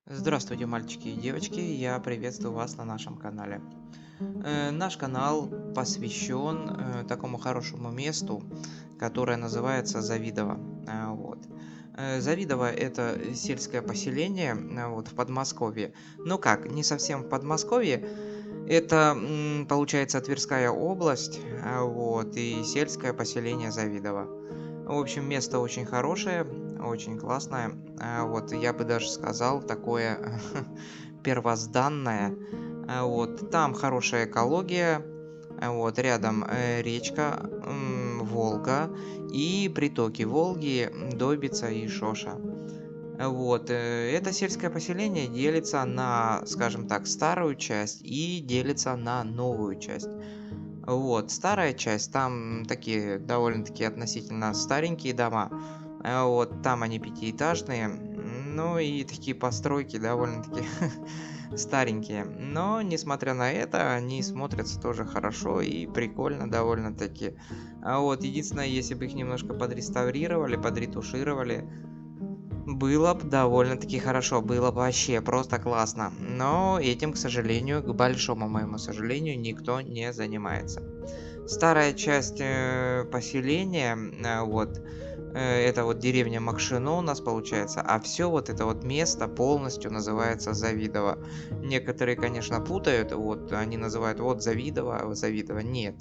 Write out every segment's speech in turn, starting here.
Здравствуйте, мальчики и девочки, я приветствую вас на нашем канале. Наш канал посвящен такому хорошему месту, которое называется Завидово. Вот. Завидово это сельское поселение вот, в Подмосковье. Ну как, не совсем в Подмосковье, это получается Тверская область, вот, и сельское поселение Завидово. В общем, место очень хорошее, очень классное. Вот, я бы даже сказал, такое первозданное. Вот, там хорошая экология, вот, рядом речка Волга и притоки Волги, Добица и Шоша. Вот, это сельское поселение делится на, скажем так, старую часть и делится на новую часть. Вот, старая часть, там такие довольно-таки относительно старенькие дома. Вот, там они пятиэтажные, ну и такие постройки довольно-таки старенькие. Но, несмотря на это, они смотрятся тоже хорошо и прикольно довольно-таки. Вот, единственное, если бы их немножко подреставрировали, подретушировали, было бы довольно-таки хорошо, было бы вообще просто классно. Но этим, к сожалению, к большому моему сожалению, никто не занимается. Старая часть поселения, вот, это вот деревня Макшино у нас получается, а все вот это вот место полностью называется Завидово. Некоторые, конечно, путают, вот, они называют вот Завидово, Завидово. Нет.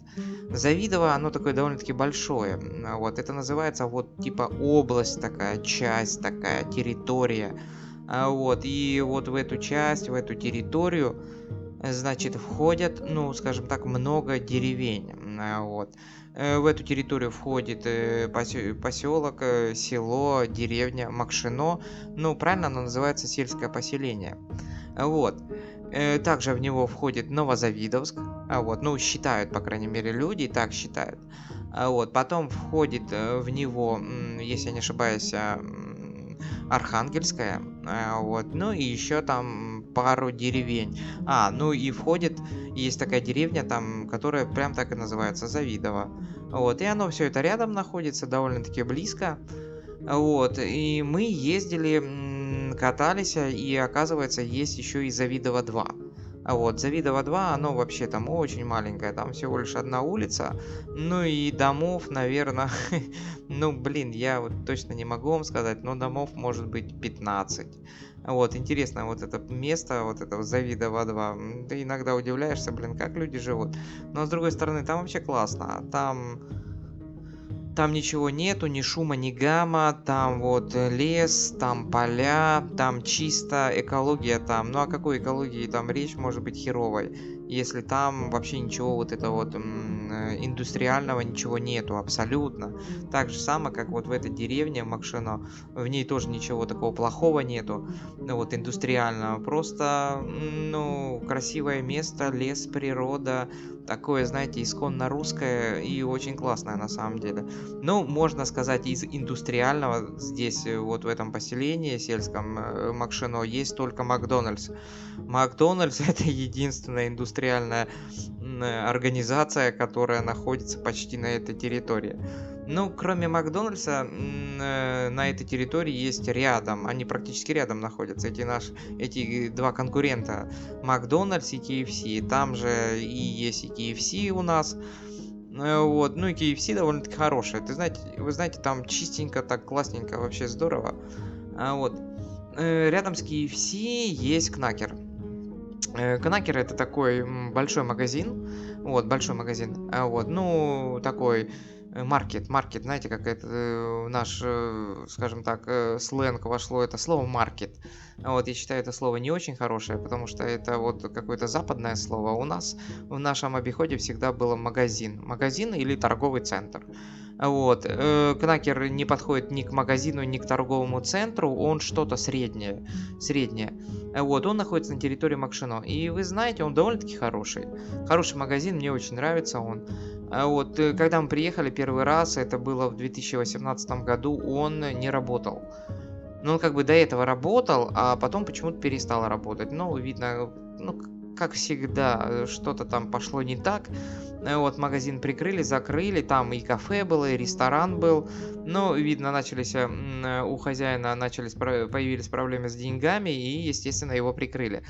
Завидово, оно такое довольно-таки большое. Вот, это называется вот типа область такая, часть такая, территория. Вот, и вот в эту часть, в эту территорию, значит, входят, ну, скажем так, много деревень. Вот. В эту территорию входит поселок, село, деревня Макшино. Ну, правильно оно называется сельское поселение. Вот. Также в него входит Новозавидовск. Вот. Ну, считают, по крайней мере, люди так считают. Вот. Потом входит в него, если я не ошибаюсь, Архангельская. Вот. Ну и еще там пару деревень. Ну и входит, есть такая деревня там, которая прям так и называется, Завидово. Вот. И оно все это рядом находится, довольно-таки близко. Вот, и мы ездили, катались, и оказывается, есть еще и Завидово 2. Вот, Завидово 2, оно вообще там очень маленькое, там всего лишь одна улица, ну и домов, наверное, ну, блин, я вот точно не могу вам сказать, но домов может быть 15. Вот, интересно, вот это место, вот это вот Завидово 2, ты иногда удивляешься, блин, как люди живут. Но с другой стороны, там вообще классно, там ничего нету, ни шума, ни гамма, там вот лес, там поля, там чисто экология там. Ну о какой экологии там речь может быть херовой, если там вообще ничего вот этого вот индустриального ничего нету абсолютно. Так же само, как вот в этой деревне Макшино, в ней тоже ничего такого плохого нету, ну вот индустриального. Просто, ну, красивое место, лес, природа, такое, знаете, исконно русское и очень классное на самом деле. Ну, можно сказать, из индустриального здесь, вот в этом поселении сельском Макшино, есть только Макдональдс. Макдональдс это единственная индустриальная организация, которая находится почти на этой территории. Ну, кроме Макдональдса, на этой территории есть рядом, они практически рядом находятся, эти два конкурента, Макдональдс и KFC. Там же и есть и KFC у нас, вот, ну и KFC довольно-таки хорошая. Вы знаете, там чистенько, так классненько, вообще здорово. Вот. Рядом с KFC есть Кнакер. Кнакер это такой большой магазин, вот, большой магазин, вот, ну, такой маркет, знаете, как это наш, скажем так, сленг вошло это слово маркет. Вот, я считаю это слово не очень хорошее, потому что это вот какое-то западное слово. У нас в нашем обиходе всегда было магазин или торговый центр. Вот, Кнакер не подходит ни к магазину, ни к торговому центру, он что-то среднее. Вот, он находится на территории Макшино. И вы знаете, он довольно-таки хороший. Хороший магазин, мне очень нравится он. Вот, когда мы приехали первый раз, это было в 2018 году, он не работал. Ну, он как бы до этого работал, а потом почему-то перестал работать. Ну, видно, ну, как всегда, что-то там пошло не так. Вот, магазин прикрыли, закрыли, там и кафе было, и ресторан был. Но, видно, у хозяина появились проблемы с деньгами, и, естественно, его прикрыли.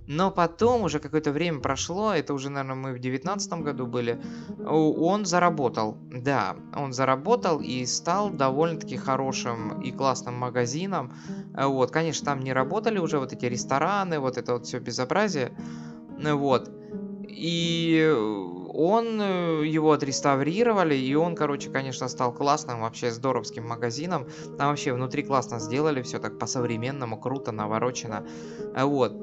Но потом, уже какое-то время прошло, это уже, наверное, мы в 19 году были, он заработал. Да, он заработал и стал довольно-таки хорошим и классным магазином. Вот, конечно, там не работали уже вот эти рестораны, вот это вот все безобразие. Вот. Его отреставрировали, и он, короче, конечно, стал классным, вообще здоровским магазином. Там вообще внутри классно сделали, все так по-современному, круто, наворочено. Вот.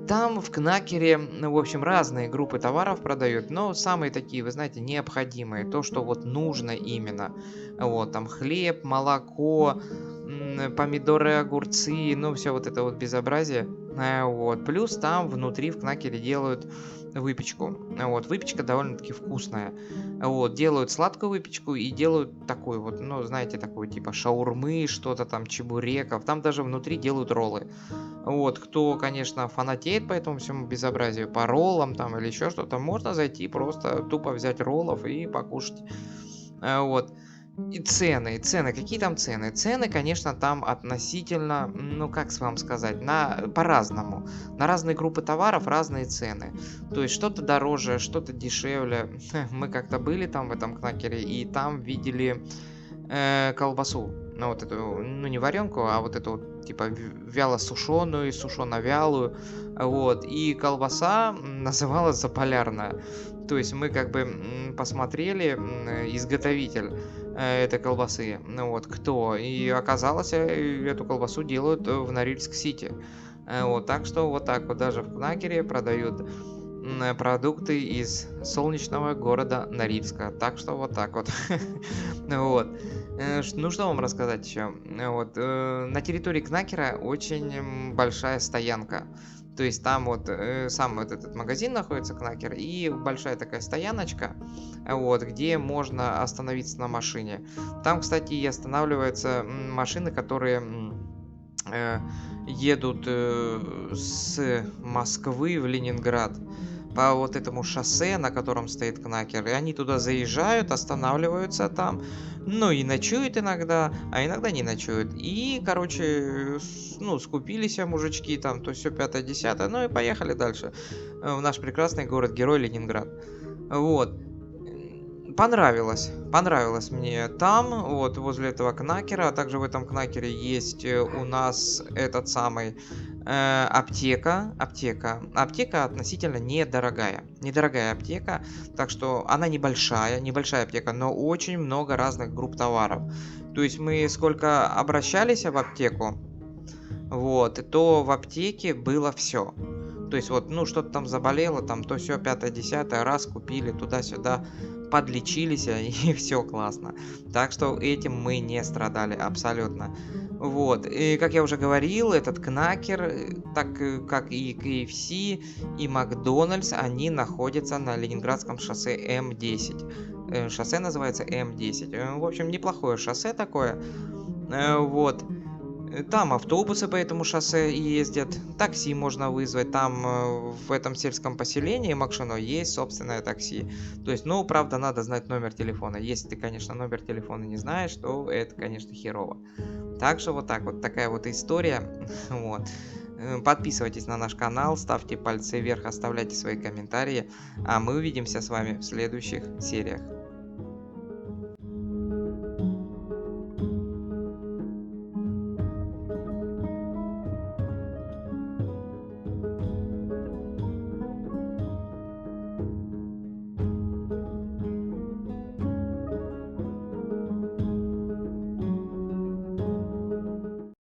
Там в Кнакере, ну, в общем, разные группы товаров продают, но самые такие, вы знаете, необходимые, то, что вот нужно именно. Вот, там хлеб, молоко, помидоры, огурцы, ну, все вот это вот безобразие. Вот. Плюс там внутри в Кнакере делают выпечку. Вот, выпечка довольно-таки вкусная. Вот, делают сладкую выпечку и делают такую вот, ну, знаете, такую типа шаурмы, что-то там, чебуреков. Там даже внутри делают роллы. Вот, кто, конечно, фанатеет по этому всему безобразию, по роллам там или еще что-то, можно зайти просто тупо взять роллов и покушать. Вот. И цены, какие там цены? Цены, конечно, там относительно, ну как вам сказать, по-разному. На разные группы товаров разные цены. То есть что-то дороже, что-то дешевле. Мы как-то были там в этом Кнакере и там видели колбасу. Ну вот эту, ну не варенку, а вот эту вот, типа вяло сушеную, сушено-вялую. Вот. И колбаса называлась заполярная. То есть мы как бы посмотрели изготовитель этой колбасы, ну вот кто, и оказалось, эту колбасу делают в Норильск-Сити. Вот, так что вот так вот даже в Кнакере продают продукты из солнечного города Норильска. Так что вот так вот. Вот. Ну, что вам рассказать еще? Вот. На территории Кнакера очень большая стоянка. То есть там вот сам вот этот магазин находится, Кнакер, и большая такая стояночка, вот, где можно остановиться на машине. Там, кстати, и останавливаются машины, которые э, едут с Москвы в Ленинград по вот этому шоссе, на котором стоит Кнакер, и они туда заезжают, останавливаются там, ну и ночуют иногда, а иногда не ночуют. И, короче, ну, скупились мужички там, то все пятое, десятое, ну и поехали дальше в наш прекрасный город-герой Ленинград. Вот. Понравилось мне там, вот возле этого Кнакера, а также в этом Кнакере есть у нас этот самый аптека относительно недорогая аптека, так что она небольшая аптека, но очень много разных групп товаров. То есть мы сколько обращались в аптеку, вот, то в аптеке было все. То есть вот, ну, что-то там заболело, там то все пятое, десятое, раз купили туда-сюда, подлечились, и все классно. Так что этим мы не страдали абсолютно. Вот, и как я уже говорил, этот Кнакер, так как и KFC, и Макдональдс, они находятся на Ленинградском шоссе М10. Шоссе называется М10. В общем, неплохое шоссе такое. Вот. Там автобусы по этому шоссе ездят, такси можно вызвать, там в этом сельском поселении Макшино есть собственное такси. То есть, ну, правда, надо знать номер телефона. Если ты, конечно, номер телефона не знаешь, то это, конечно, херово. Так что вот так вот, такая вот история. Вот. Подписывайтесь на наш канал, ставьте пальцы вверх, оставляйте свои комментарии, а мы увидимся с вами в следующих сериях.